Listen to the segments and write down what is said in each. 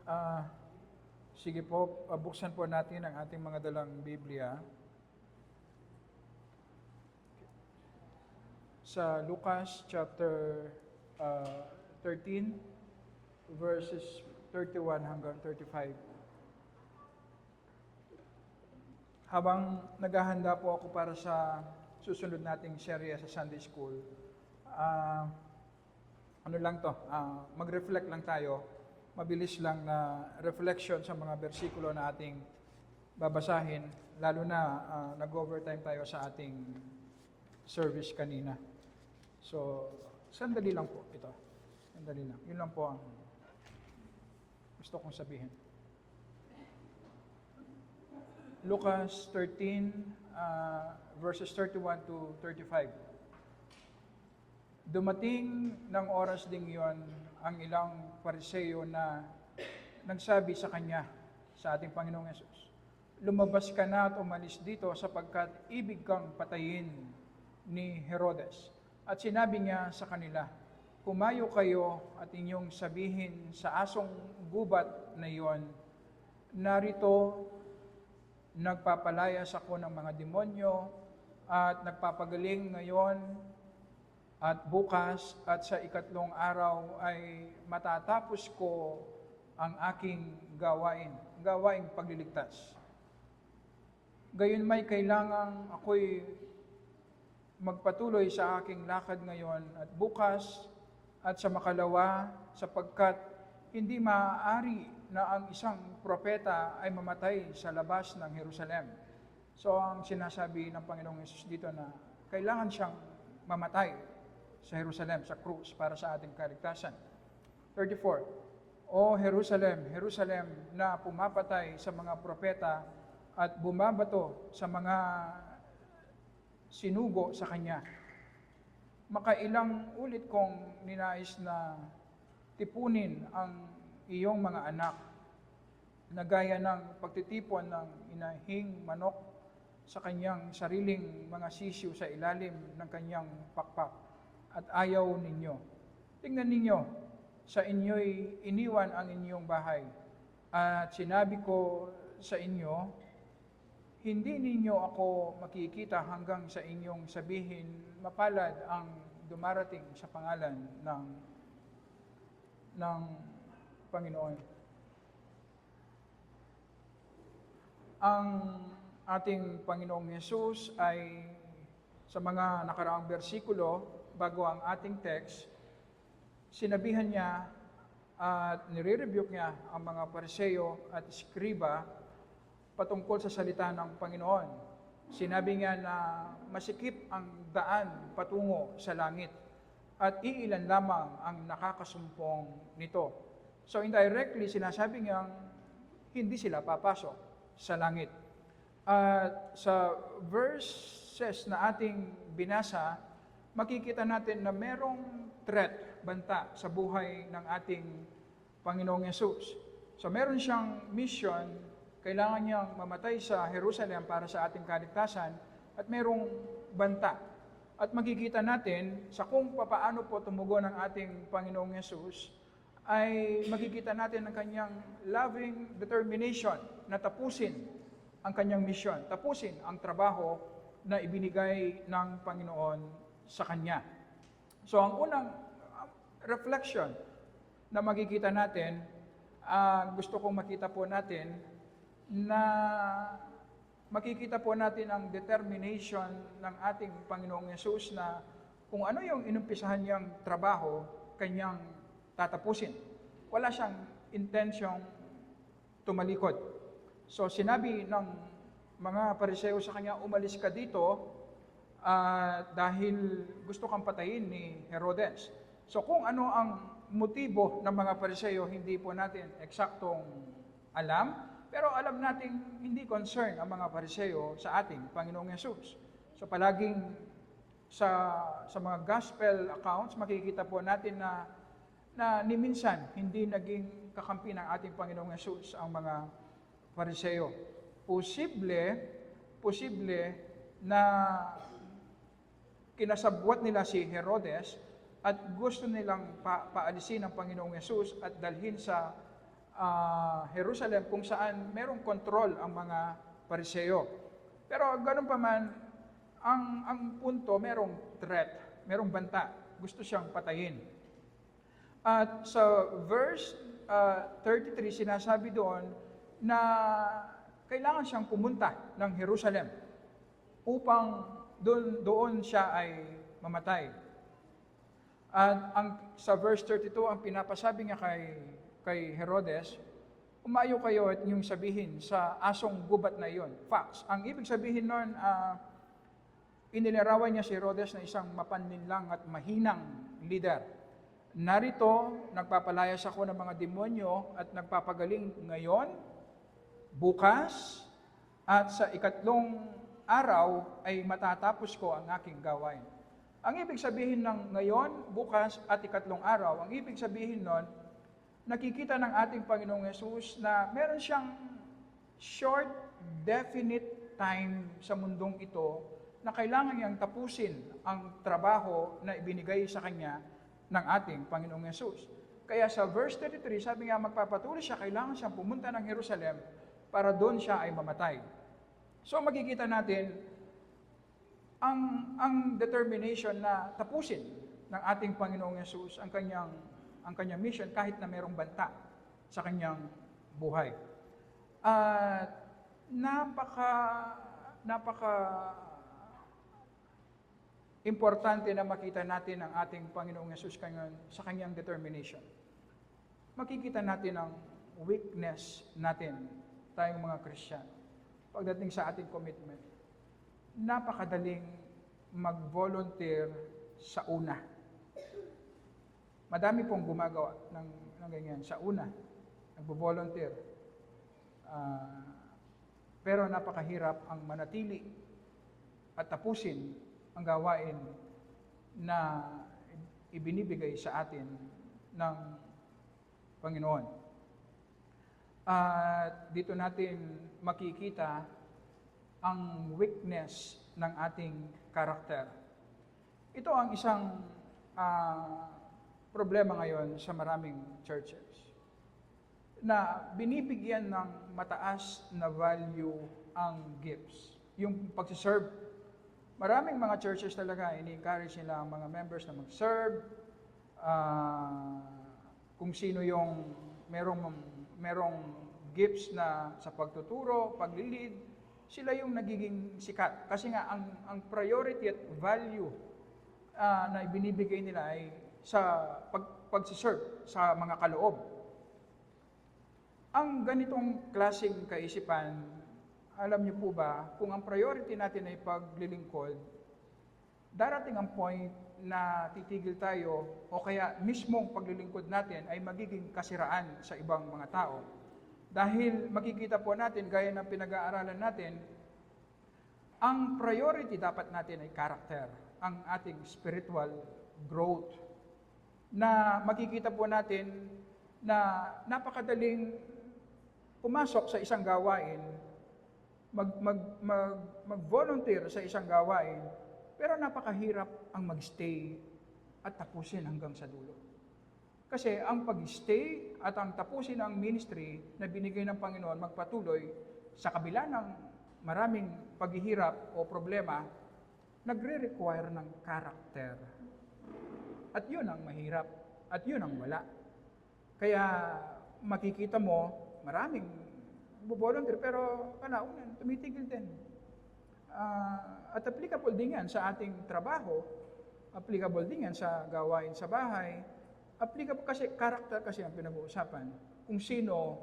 Ah, Sige po, buksan po natin ang ating mga dalang Biblia sa Lucas chapter 13, verses 31 hanggang 35. Habang naghahanda po ako para sa susunod nating serye sa Sunday School, mag-reflect lang tayo. Mabilis lang na reflection sa mga bersikulo na ating babasahin, lalo na nag-overtime tayo sa ating service kanina. So, sandali lang po ito. Sandali lang. Yun lang po ang gusto kong sabihin. Lucas 13, verses 31 to 35. Dumating ng oras ding yon ang ilang Pariseo na nagsabi sa kanya, sa ating Panginoong Yesus, "Lumabas ka na at umalis dito sapagkat ibig kang patayin ni Herodes." At sinabi niya sa kanila, "Humayo kayo at inyong sabihin sa asong gubat na iyon, narito nagpapalayas ako ng mga demonyo at nagpapagaling ngayon at bukas at sa ikatlong araw ay matatapos ko ang aking gawaing pagliligtas. Gayon may kailangang ako'y magpatuloy sa aking lakad ngayon at bukas at sa makalawa sapagkat hindi maaari na ang isang propeta ay mamatay sa labas ng Jerusalem." So ang sinasabi ng Panginoong Yesus dito na kailangan siyang mamatay sa Jerusalem, sa krus, para sa ating kaligtasan. 34. "O Jerusalem, Jerusalem, na pumapatay sa mga propeta at bumabato sa mga sinugo sa kanya. Makailang ulit kong ninais na tipunin ang iyong mga anak, na gaya ng pagtitipon ng inahing manok sa kanyang sariling mga sisiw sa ilalim ng kanyang pakpak. At ayaw ninyo. Tingnan ninyo, sa inyo'y iniwan ang inyong bahay. At sinabi ko sa inyo, hindi ninyo ako makikita hanggang sa inyong sabihin, mapalad ang dumarating sa pangalan ng Panginoon." Ang ating Panginoong Yesus ay sa mga nakaraang bersikulo, bago ang ating text, sinabihan niya at nire-rebuke niya ang mga Pariseo at Eskriba patungkol sa salita ng Panginoon. Sinabi niya na masikip ang daan patungo sa langit at iilan lamang ang nakakasumpong nito. So indirectly, sinasabi niyang hindi sila papasok sa langit. At sa verses na ating binasa, makikita natin na merong threat, banta sa buhay ng ating Panginoong Yesus. So meron siyang mission, kailangan niyang mamatay sa Jerusalem para sa ating kaligtasan, at merong banta. At makikita natin sa kung paano po tumugon ng ating Panginoong Yesus, ay makikita natin ang kanyang loving determination na tapusin ang kanyang mission, tapusin ang trabaho na ibinigay ng Panginoon sa kanya. So ang unang reflection na makikita natin, gusto kong makita po natin na makikita po natin ang determination ng ating Panginoong Yesus na kung ano yung inumpisahan niyang trabaho, kanyang tatapusin. Wala siyang intensyong tumalikod. So sinabi ng mga Pariseo sa kanya, "Umalis ka dito dahil gusto kang patayin ni Herodes." So kung ano ang motibo ng mga Pariseo, hindi po natin eksaktong alam, pero alam nating hindi concern ang mga Pariseo sa ating Panginoong Yesus. So palaging sa mga gospel accounts, makikita po natin na ni minsan hindi naging kakampi ng ating Panginoong Yesus ang mga Pariseo. Posible na kinasabwat nila si Herodes at gusto nilang paalisin ang Panginoong Yesus at dalhin sa Jerusalem kung saan merong control ang mga Pariseo. Pero ganun pa man, ang punto, merong threat, merong banta, gusto siyang patayin. At sa verse 33, sinasabi doon na kailangan siyang pumunta ng Jerusalem upang doon siya ay mamatay. At sa verse 32, ang pinapasabi niya kay Herodes, umayo kayo at inyong sabihin sa asong gubat na iyon. Facts. Ang ibig sabihin nun, inilarawan niya si Herodes na isang mapanlinlang at mahinang leader. Narito, nagpapalayas ako ng mga demonyo at nagpapagaling ngayon, bukas, at sa ikatlong araw ay matatapos ko ang aking gawain. Ang ibig sabihin ng ngayon, bukas, at ikatlong araw, ang ibig sabihin nun, nakikita ng ating Panginoong Yesus na meron siyang short, definite time sa mundong ito na kailangan niyang tapusin ang trabaho na ibinigay sa kanya ng ating Panginoong Yesus. Kaya sa verse 33, sabi nga magpapatuloy siya, kailangan siyang pumunta ng Jerusalem para doon siya ay mamatay. So makikita natin ang determination na tapusin ng ating Panginoong Yesus ang kanyang mission kahit na mayroong banta sa kanyang buhay. At napaka importante na makita natin ang ating Panginoong Yesus sa kanyang determination. Makikita natin ang weakness natin, tayong mga Kristiyano, pagdating sa ating commitment. Napakadaling mag-volunteer sa una. Madami pong gumagawa ng ganyan sa una, nagbo-volunteer. Pero napakahirap ang manatili at tapusin ang gawain na ibinibigay sa atin ng Panginoon. At dito natin makikita ang weakness ng ating karakter. Ito ang isang problema ngayon sa maraming churches na binibigyan ng mataas na value ang gifts. Yung pagsiserve. Maraming mga churches talaga, ini-encourage nila ang mga members na mag-serve. Kung sino yung merong gifts na sa pagtuturo, paglilid, sila yung nagiging sikat. Kasi nga, ang priority at value na ibinibigay nila ay sa pagsiserve sa mga kaloob. Ang ganitong klaseng kaisipan, alam niyo po ba, kung ang priority natin ay paglilingkod, darating ang point na titigil tayo o kaya mismong paglilingkod natin ay magiging kasiraan sa ibang mga tao. Dahil makikita po natin, gaya ng pinag-aaralan natin, ang priority dapat natin ay character, ang ating spiritual growth. Na makikita po natin na napakadaling pumasok sa isang gawain, mag-volunteer sa isang gawain, pero napakahirap ang mag-stay at tapusin hanggang sa dulo. Kasi ang pag-stay at ang tapusin ng ministry na binigay ng Panginoon magpatuloy sa kabila ng maraming paghihirap o problema, nagre-require ng character. At yun ang mahirap, at yun ang wala. Kaya makikita mo, maraming volunteer, pero kanaunan, tumitigil din. At applicable din yan sa ating trabaho, applicable din yan sa gawain sa bahay, applicable kasi, character kasi ang pinag-uusapan, kung sino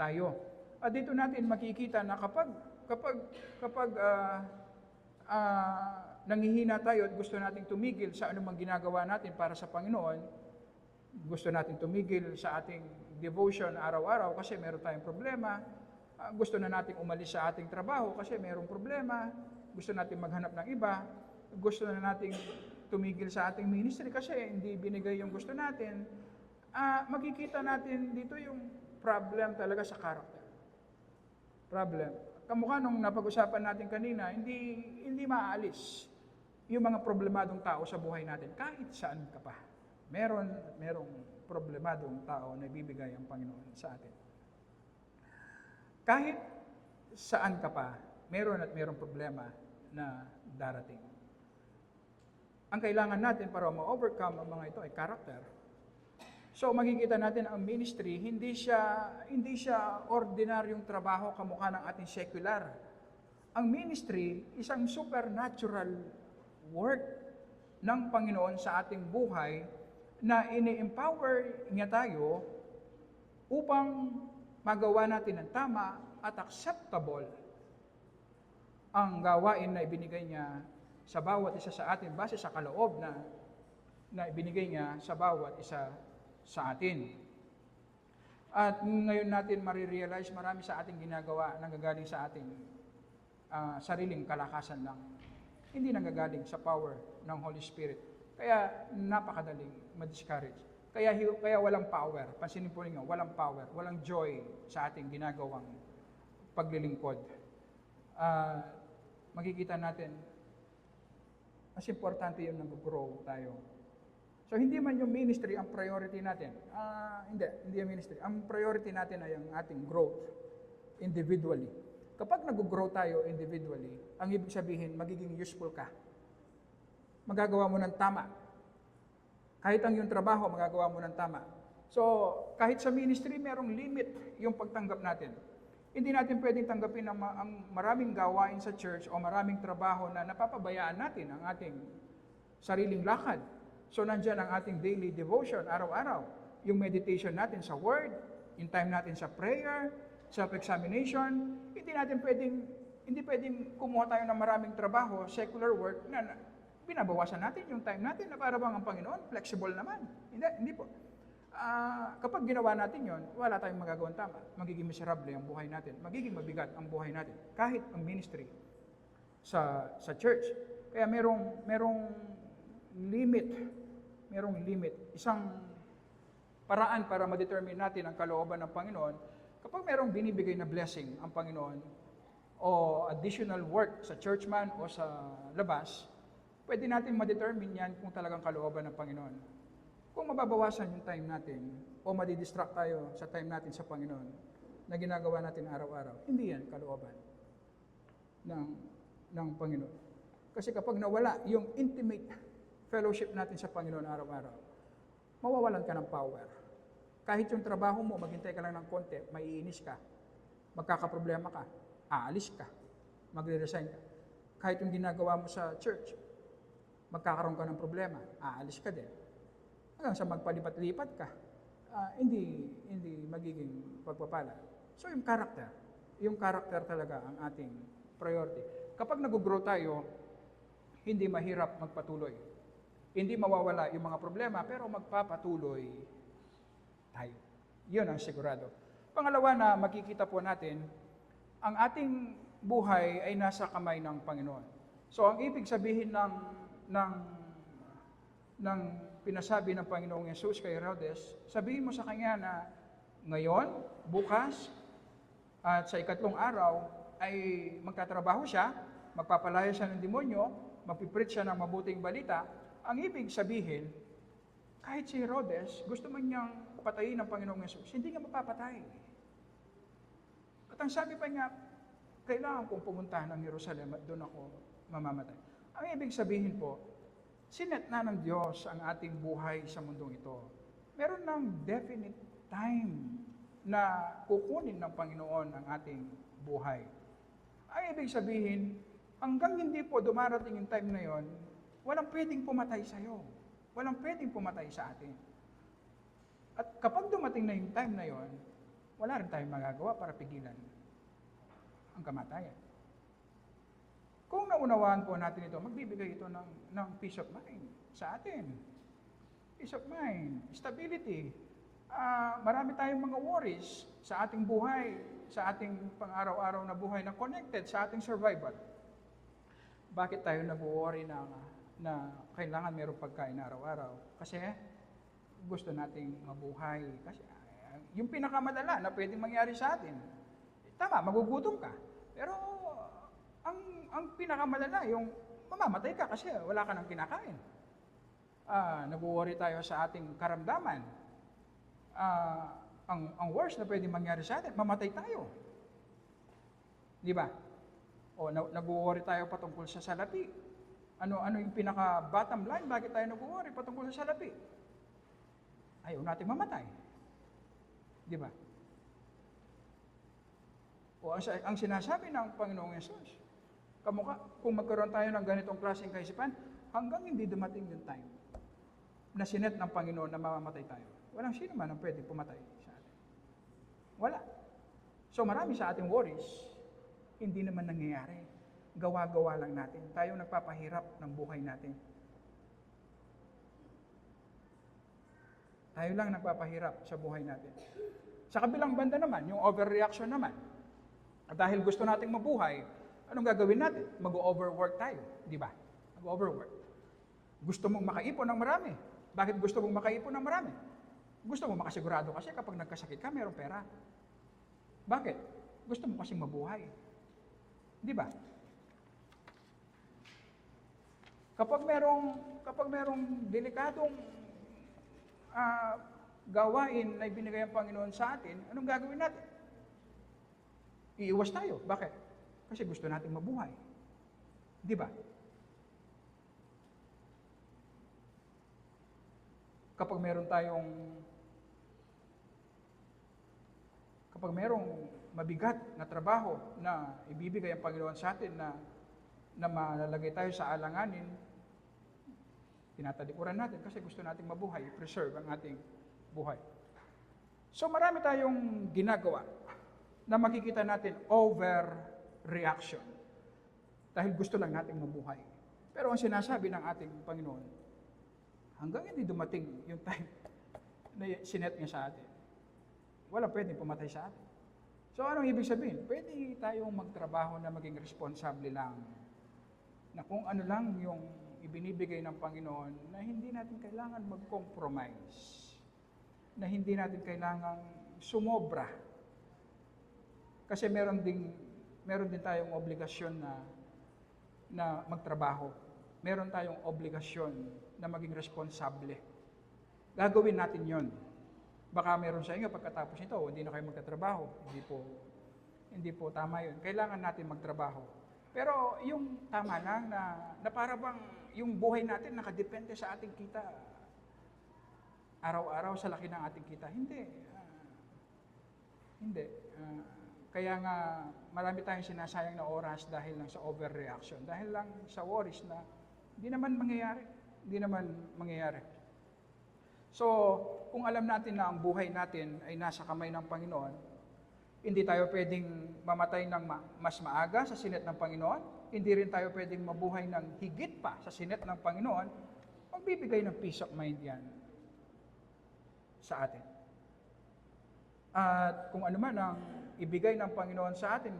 tayo. At dito natin makikita na kapag nanghihina tayo at gusto nating tumigil sa anumang ginagawa natin para sa Panginoon, gusto nating tumigil sa ating devotion araw-araw kasi meron tayong problema, gusto na nating umalis sa ating trabaho kasi mayroong problema, gusto nating maghanap ng iba, gusto na nating tumigil sa ating ministry kasi hindi binigay yung gusto natin, makikita natin dito yung problem talaga sa character. Problem. Kamukha nung napag-usapan natin kanina, hindi maaalis yung mga problemadong tao sa buhay natin kahit saan ka pa. Merong problemadong tao na ibibigay ang Panginoon sa atin. Kahit saan ka pa, meron at merong problema na darating. Ang kailangan natin para ma-overcome ang mga ito ay character. So makikita natin ang ministry, hindi siya ordinaryong trabaho kamukha ng ating secular. Ang ministry, isang supernatural work ng Panginoon sa ating buhay na ini-empower niya tayo upang magawa natin ng tama at acceptable ang gawain na ibinigay niya sa bawat isa sa atin base sa kaloob na ibinigay niya sa bawat isa sa atin. At ngayon natin marirealize marami sa ating ginagawa nanggagaling sa ating sariling kalakasan lang. Hindi nanggagaling sa power ng Holy Spirit. Kaya napakadaling ma-discourage. Kaya walang power. Pansinin po ninyo, walang power, walang joy sa ating ginagawang paglilingkod. Makikita natin, mas importante yung nag-grow tayo. So hindi man yung ministry ang priority natin. Hindi yung ministry. Ang priority natin ay ang ating growth individually. Kapag nag-grow tayo individually, ang ibig sabihin, magiging useful ka. Magagawa mo ng tama. Kahit ang iyong trabaho, magagawa mo ng tama. So, kahit sa ministry, merong limit yung pagtanggap natin. Hindi natin pwedeng tanggapin ang maraming gawain sa church o maraming trabaho na napapabayaan natin ang ating sariling lakad. So, nandyan ang ating daily devotion, araw-araw. Yung meditation natin sa Word, yung time natin sa prayer, self-examination. Hindi pwedeng kumuha tayo ng maraming trabaho, secular work, na binabawasan natin yung time natin na para bang ang Panginoon, flexible naman. Hindi po. Kapag ginawa natin yon, wala tayong magagawang tama. Magiging miserable ang buhay natin. Magiging mabigat ang buhay natin. Kahit ang ministry sa church. Kaya merong limit. Merong limit. Isang paraan para ma-determine natin ang kalooban ng Panginoon, kapag merong binibigay na blessing ang Panginoon o additional work sa church man o sa labas, pwede natin ma-determine yan kung talagang kalooban ng Panginoon. Kung mababawasan yung time natin o madidistract tayo sa time natin sa Panginoon na ginagawa natin araw-araw, hindi yan kalooban ng Panginoon. Kasi kapag nawala yung intimate fellowship natin sa Panginoon araw-araw, mawawalan ka ng power. Kahit yung trabaho mo, maghintay ka lang ng konti, maiinis ka, magkakaproblema ka, aalis ka, magre-resign ka. Kahit yung ginagawa mo sa church, magkakaroon ka ng problema, aalis ka din. Hanggang sa magpalipat-lipat ka, hindi magiging pagpapala. So yung character talaga ang ating priority. Kapag nag-grow tayo, hindi mahirap magpatuloy. Hindi mawawala yung mga problema, pero magpapatuloy tayo. Yun ang sigurado. Pangalawa na makikita po natin, ang ating buhay ay nasa kamay ng Panginoon. So ang ibig sabihin ng pinasabi ng Panginoong Yesus kay Herodes, sabihin mo sa kanya na ngayon, bukas, at sa ikatlong araw ay magtatrabaho siya, magpapalaya siya ng demonyo, magpipreach siya ng mabuting balita. Ang ibig sabihin, kahit si Herodes, gusto man niyang patayin ng Panginoong Yesus, hindi niya mapapatay. At ang sabi pa niya, kailangan kong pumuntahan ng Jerusalem at doon ako mamamatay. Ang ibig sabihin po, sinet na ng Diyos ang ating buhay sa mundong ito. Meron ng definite time na kukunin ng Panginoon ang ating buhay. Ang ibig sabihin, hanggang hindi po dumarating yung time na yon, walang pwedeng pumatay sa'yo. Walang pwedeng pumatay sa atin. At kapag dumating na yung time na yon, wala rin tayong magagawa para pigilan ang kamatayan. Kung naunawaan po natin ito, magbibigay ito ng peace of mind sa atin. Peace of mind, stability. Marami tayong mga worries sa ating buhay, sa ating pang-araw-araw na buhay na connected sa ating survival. Bakit tayo nag-worry na kailangan mayroong pagkain araw-araw? Kasi gusto nating mabuhay. Kasi yung pinakamadala na pwedeng mangyari sa atin, tama, magugutom ka. Pero ang pinakamadala, yung mamamatay ka kasi wala ka nang kinakain. Nag-worry tayo sa ating karamdaman. ang worst na pwede mangyari sa atin, mamatay tayo. Di ba? O nag-worry tayo patungkol sa salapi. Ano yung pinaka-bottom line? Bakit tayo nag-worry patungkol sa salapi? Ayaw natin mamatay. Di ba? O ang sinasabi ng Panginoong Yesus, kung magkaroon tayo ng ganitong klaseng kaisipan, hanggang hindi dumating yung time na sinet ng Panginoon na mamamatay tayo. Walang sino man ang pwede pumatay sa atin. Wala. So marami sa ating worries, hindi naman nangyayari. Gawa-gawa lang natin. Tayo nagpapahirap ng buhay natin. Tayo lang nagpapahirap sa buhay natin. Sa kabilang banda naman, yung overreaction naman. At dahil gusto nating mabuhay, anong gagawin natin? Mag-overwork tayo. Di ba? Mag-overwork. Gusto mong makaipon ng marami. Bakit gusto mong makaipon ng marami? Gusto mong makasigurado kasi kapag nagkasakit ka, mayroong pera. Bakit? Gusto mo kasing mabuhay. Di ba? Kapag merong delikadong gawain na ibinigay ang Panginoon sa atin, anong gagawin natin? Iiwas tayo. Bakit? Kasi gusto nating mabuhay. Di ba? Kapag merong mabigat na trabaho na ibibigay ang Panginoon sa atin na malalagay tayo sa alanganin, tinatalikuran natin kasi gusto nating mabuhay, preserve ang ating buhay. So marami tayong ginagawa na makikita natin overreaction dahil gusto lang nating mabuhay. Pero ang sinasabi ng ating Panginoon, hanggang hindi dumating yung time na sinet niya sa atin, wala pwedeng pumatay sa atin. So anong ibig sabihin? Pwede tayong magtrabaho na maging responsable lang. Na kung ano lang yung ibinibigay ng Panginoon, na hindi natin kailangan mag-compromise. Na hindi natin kailangan sumobra. Kasi meron din tayong obligasyon na magtrabaho. Meron tayong obligasyon na maging responsable. Gagawin natin yon. Baka meron sa inyo pagkatapos nito, hindi na kayo magtatrabaho. Hindi po tama yun. Kailangan natin magtrabaho. Pero yung tama lang na para bang yung buhay natin nakadepende sa ating kita. Araw-araw sa laki ng ating kita. Hindi. Kaya nga marami tayong sinasayang na oras dahil lang sa overreaction. Dahil lang sa worries na hindi naman mangyayari. So, kung alam natin na ang buhay natin ay nasa kamay ng Panginoon, hindi tayo pwedeng mamatay ng mas maaga sa sinet ng Panginoon, hindi rin tayo pwedeng mabuhay ng higit pa sa sinet ng Panginoon, magbibigay ng peace of mind yan sa atin. At kung ano man ang ibigay ng Panginoon sa atin,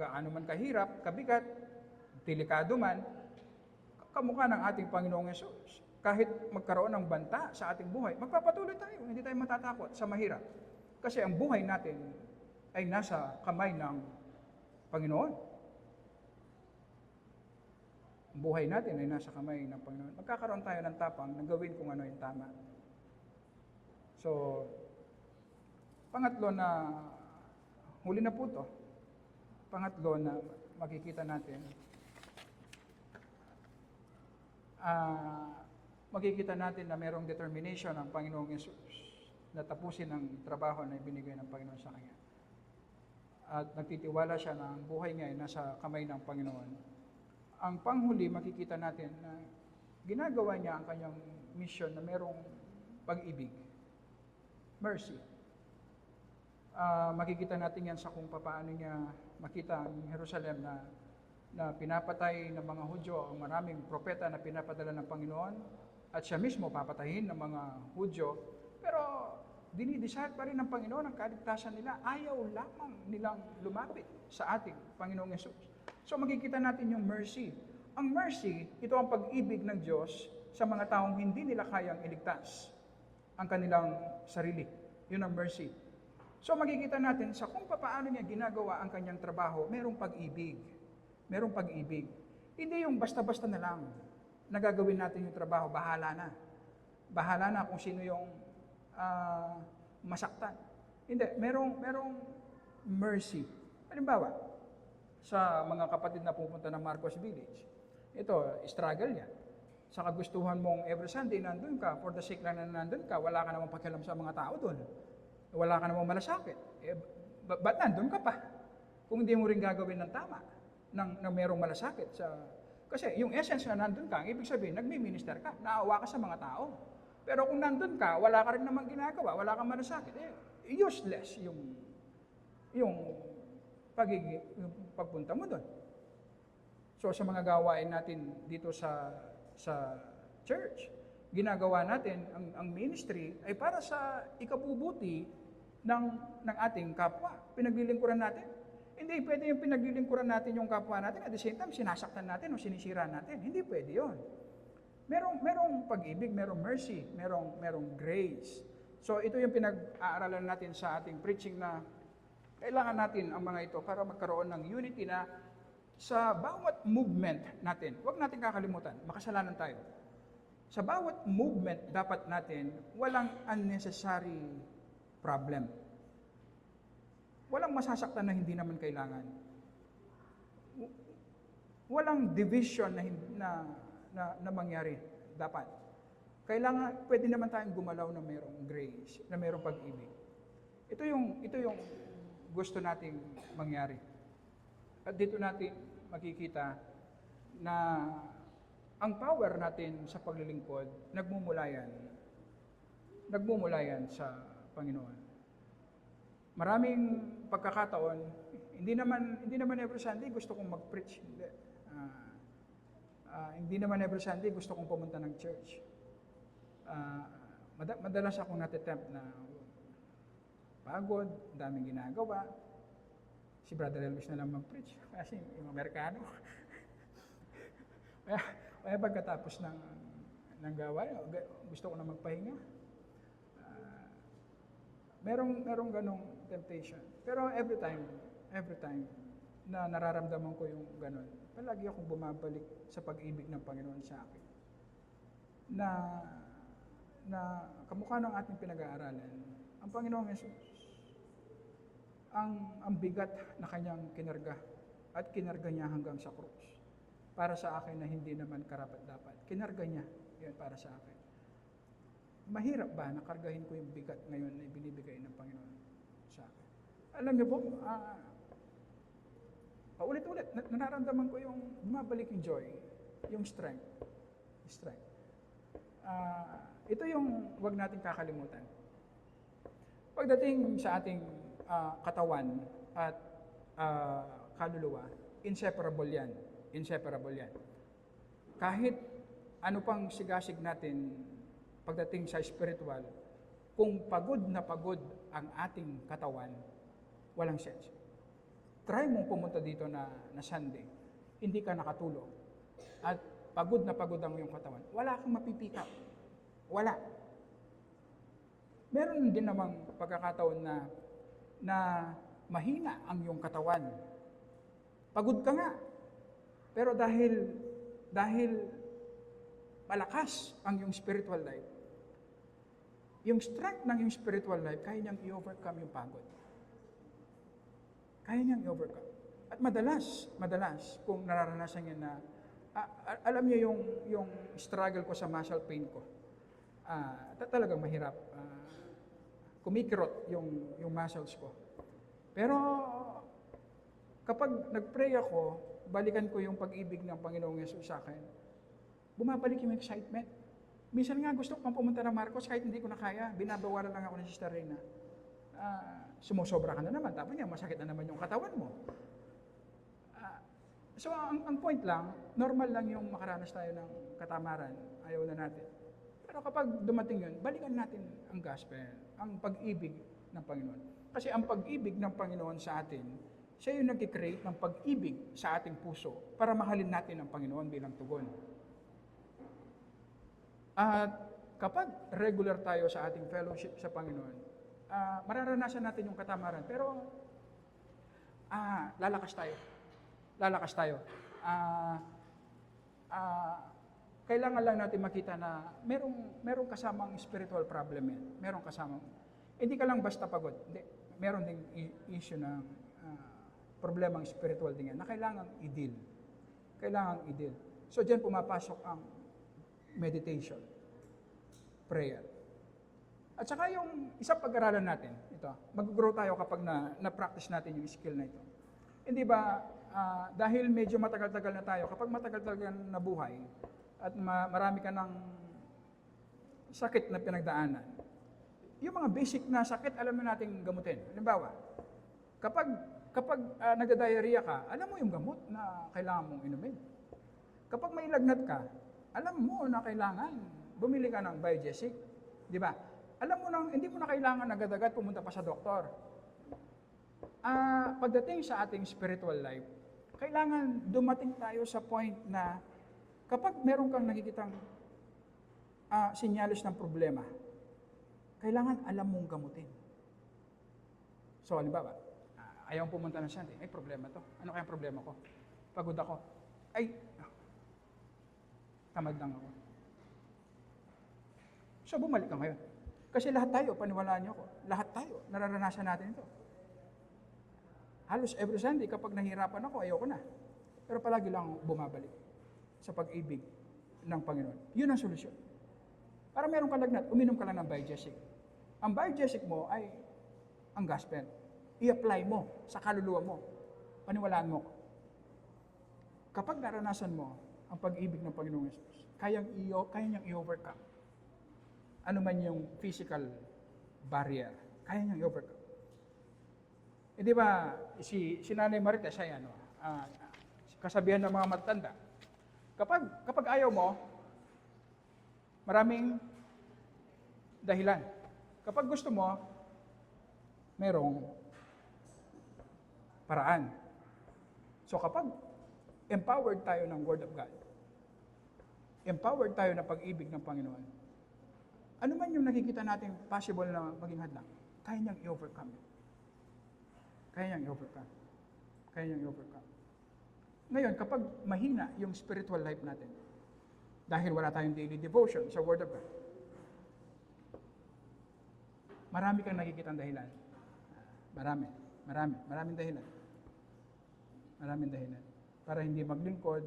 gaano man kahirap, kabigat, delikado man, kamukha ng ating Panginoong Yesus. Kahit magkaroon ng banta sa ating buhay, magpapatuloy tayo, hindi tayo matatakot sa mahirap. Kasi ang buhay natin ay nasa kamay ng Panginoon. Ang buhay natin ay nasa kamay ng Panginoon. Magkakaroon tayo ng tapang na gawin kung ano yung tama. So, pangatlo na, huli na po to, pangatlo na makikita natin, makikita natin na mayroong determination ng Panginoong Yesus na tapusin ang trabaho na ibinigay ng Panginoon sa Kanya. At nagtitiwala siya na ang buhay niya ay nasa kamay ng Panginoon. Ang panghuli, makikita natin na ginagawa niya ang kanyang mission na mayroong pag-ibig. Mercy. Makikita natin yan sa kung paano niya makita ang Jerusalem na pinapatay ng mga Hudyo ang maraming propeta na pinapadala ng Panginoon at siya mismo papatayin ng mga Hudyo. Pero dinidesire pa rin ng Panginoon ang kaligtasan nila. Ayaw lamang nilang lumapit sa ating Panginoong Yesus. So makikita natin yung mercy. Ang mercy, ito ang pag-ibig ng Diyos sa mga taong hindi nila kayang iligtas ang kanilang sarili. Yun ang mercy. So makikita natin sa kung paano niya ginagawa ang kanyang trabaho, merong pag-ibig. Merong pag-ibig. Hindi yung basta-basta na lang nagagawin natin yung trabaho, bahala na. Bahala na kung sino yung masaktan. Hindi, merong mercy. Halimbawa, sa mga kapatid na pupunta ng Marcos Village, ito, struggle yan. Sa kagustuhan mong every Sunday, nandun ka, for the sake lang na nandun ka, wala ka namang pakialam sa mga tao doon. Wala ka namang malasakit. Ba't nandun ka pa? Kung hindi mo rin gagawin ng tama, ng merong malasakit. Kasi yung essence na nandun ka, ang ibig sabihin, nagmi-minister ka, naawa ka sa mga tao. Pero kung nandun ka, wala ka rin namang ginagawa, wala kang malasakit, useless yung pagpunta mo doon. So sa mga gawain natin dito sa church, ginagawa natin ang ministry ay para sa ikabubuti ng ating kapwa. Pinaglilingkuran natin. Hindi pwede yung pinaglilingkuran natin yung kapwa natin at the same time sinasaktan natin o sinisira natin. Hindi pwede yon. Merong pag-ibig, merong mercy, merong grace. So ito yung pinag-aaralan natin sa ating preaching na kailangan natin ang mga ito para magkaroon ng unity na sa bawat movement natin. Huwag natin kakalimutan, makasalanan tayo. Sa bawat movement dapat natin walang unnecessary problem. Walang masasaktan na hindi naman kailangan. Walang division na mangyari dapat. Kailangan, pwede naman tayong gumalaw na mayroong grace, na mayroong pag-ibig. Ito yung gusto nating mangyari. At dito natin makikita na ang power natin sa paglilingkod, nagmumula yan sa Panginoon. Maraming pagkakataon, hindi naman every Sunday gusto kong mag-preach. Hindi naman every Sunday gusto kong pumunta ng church. Madalas akong natitempt na pagod, daming ginagawa. Si Brother Elvis na lang mag-preach kasi yung Amerikano. Kaya pagkatapos ng gawain, gusto ko na magpahinga. Merong ganong temptation. Pero every time na nararamdaman ko yung ganon, palagi akong bumabalik sa pag-ibig ng Panginoon sa akin. Na kamukha ng ating pinag-aaralan, ang Panginoong Yesus, ang bigat na kanyang kinarga at kinarga niya hanggang sa krus. Para sa akin na hindi naman karapat-dapat. Kinarga niya yun para sa akin. Mahirap ba na kargahin ko yung bigat ngayon na ibinibigay ng Panginoon sa akin? Alam niyo po, paulit-ulit, nararamdaman ko yung bumabalik yung joy, yung strength. Ito yung wag natin kakalimutan. Pagdating sa ating katawan at kaluluwa, inseparable yan. Kahit ano pang sigasig natin pagdating sa spiritual, kung pagod na pagod ang ating katawan, walang sense. Try mong pumunta dito na Sunday, hindi ka nakatulog, at pagod na pagod ang iyong katawan, wala kang mapipikap. Wala. Meron din namang pagkakataon na mahina ang iyong katawan. Pagod ka nga. Pero dahil malakas ang iyong spiritual life, yung strength ng iyong spiritual life, kaya niyang i-overcome yung pagod. Kaya niyang i-overcome. At madalas, kung nararanasan niya na, alam niyo yung struggle ko sa muscle pain ko, talagang mahirap. Kumikirot yung muscles ko. Pero kapag nag-pray ako, balikan ko yung pag-ibig ng Panginoong Yesus sa akin, bumabalik yung excitement. Minsan nga gusto ko pang pumunta ng Marcos kahit hindi ko na kaya, binabawalan lang ako ni Sister Reyna. Sumusobra ka na naman, tapos niya, masakit na naman yung katawan mo. So ang point lang, normal lang yung makaranas tayo ng katamaran, ayaw na natin. Pero kapag dumating yun, balikan natin ang gospel, ang pag-ibig ng Panginoon. Kasi ang pag-ibig ng Panginoon sa atin, siya yung nag-create ng pag-ibig sa ating puso para mahalin natin ang Panginoon bilang tugon. At kapag regular tayo sa ating fellowship sa Panginoon, mararanasan natin yung katamaran. Pero lalakas tayo. Kailangan lang natin makita na merong kasamang spiritual problem yan. Merong kasamang. Hindi ka lang basta pagod. Hindi. Meron ding issue ng problemang spiritual din yan na kailangan i-deal. Kailangan i-deal. So, diyan pumapasok ang meditation, prayer. At saka yung isang pag-aralan natin, ito, mag-grow tayo kapag na-practice natin yung skill na ito. Hindi ba, dahil medyo matagal-tagal na tayo, kapag matagal-tagal na buhay, at marami ka ng sakit na pinagdaanan, yung mga basic na sakit, alam mo nating gamutin. Halimbawa, kapag nagda-diarrhea ka, alam mo yung gamot na kailangan mong inumin. Kapag may lagnat ka, alam mo na kailangan bumili ka ng Biogesic. Di ba? Alam mo nang hindi mo na kailangan agad-agad pumunta pa sa doktor. Pagdating sa ating spiritual life, kailangan dumating tayo sa point na kapag meron kang nakikitang sinyalis ng problema, kailangan alam mong gamutin. So, halimbawa, ayaw pumunta ng siyante, may problema to. Ano kaya ang problema ko? Pagod ako. Ay, tamad lang ako. So, bumalik ka ngayon. Kasi lahat tayo, paniwalaan niyo ako, lahat tayo, nararanasan natin ito. Halos every Sunday, kapag nahihirapan ako, ayoko na. Pero palagi lang bumabalik sa pag-ibig ng Panginoon. Yun ang solusyon. Para meron ka lagnat, uminom ka lang ng Biogesic. Ang Biogesic mo ay ang gospel. I-apply mo sa kaluluwa mo. Paniwalaan mo. Kapag naranasan mo ang pag-ibig ng Panginoong Yesus, kaya niyang i-overcome. Ano man yung physical barrier, kaya niyang i-overcome. Di ba, si Nanay Marita, siya yan, kasabihan ng mga matatanda. Kapag ayaw mo, maraming dahilan. Kapag gusto mo, merong paraan. So kapag empowered tayo ng Word of God, empowered tayo ng pag-ibig ng Panginoon, ano man yung nakikita natin possible na maging hadlang, kaya niyang i-overcome. Kaya niyang i-overcome. Kaya niyang i-overcome. Ngayon, kapag mahina yung spiritual life natin, dahil wala tayong daily devotion sa Word of God, marami kang nakikitang dahilan. Maraming dahilan. Maraming dahilan. Para hindi maglingkod,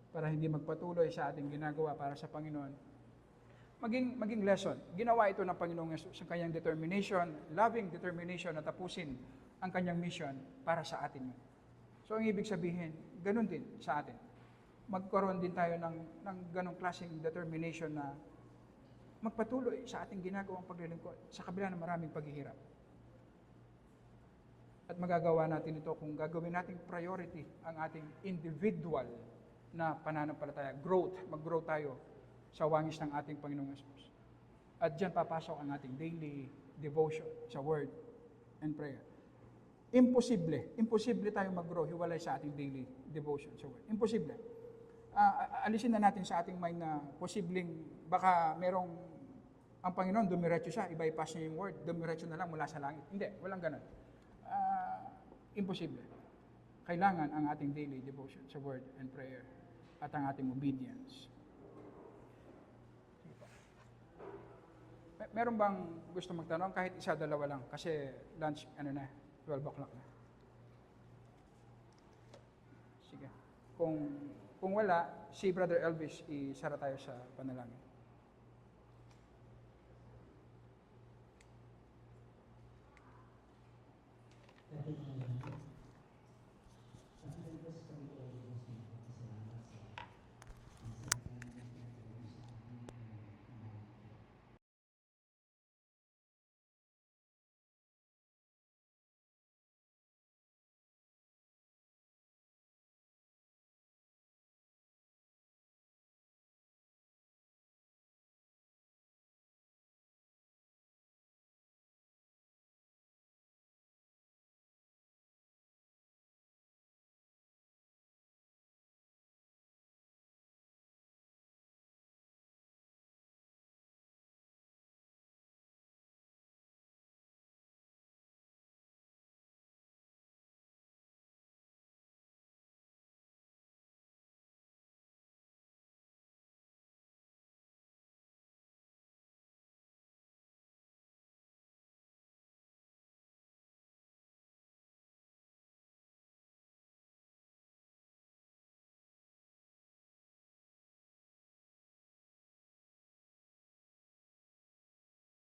para hindi magpatuloy sa ating ginagawa para sa Panginoon. Maging lesson. Ginawa ito ng Panginoong Yesus sa kanyang determination, loving determination na tapusin ang kanyang mission para sa atin. So, ang ibig sabihin, ganun din sa atin. Magkaroon din tayo ng ganong klaseng determination na magpatuloy sa ating ginagawang paglilingkod sa kabila ng maraming paghihirap. At magagawa natin ito kung gagawin nating priority ang ating individual na pananampalataya, mag-grow tayo sa wangis ng ating Panginoong Yesus. At diyan papasok ang ating daily devotion sa Word and prayer. Imposible tayong mag-grow hiwalay sa ating daily devotion sa Word. Imposible. Alisin na natin sa ating mind na posibleng baka merong ang Panginoon dumiretso siya, i-bypass niya yung Word, dumiretso na lang mula sa langit. Hindi, walang ganun. Imposible. Kailangan ang ating daily devotion sa Word and prayer at ang ating obedience. Meron bang gusto magtanong? Kahit isa, dalawa lang. Kasi lunch, 12 o'clock na. Sige. Kung wala, si Brother Elvis, isara tayo sa panalangin. Thank you.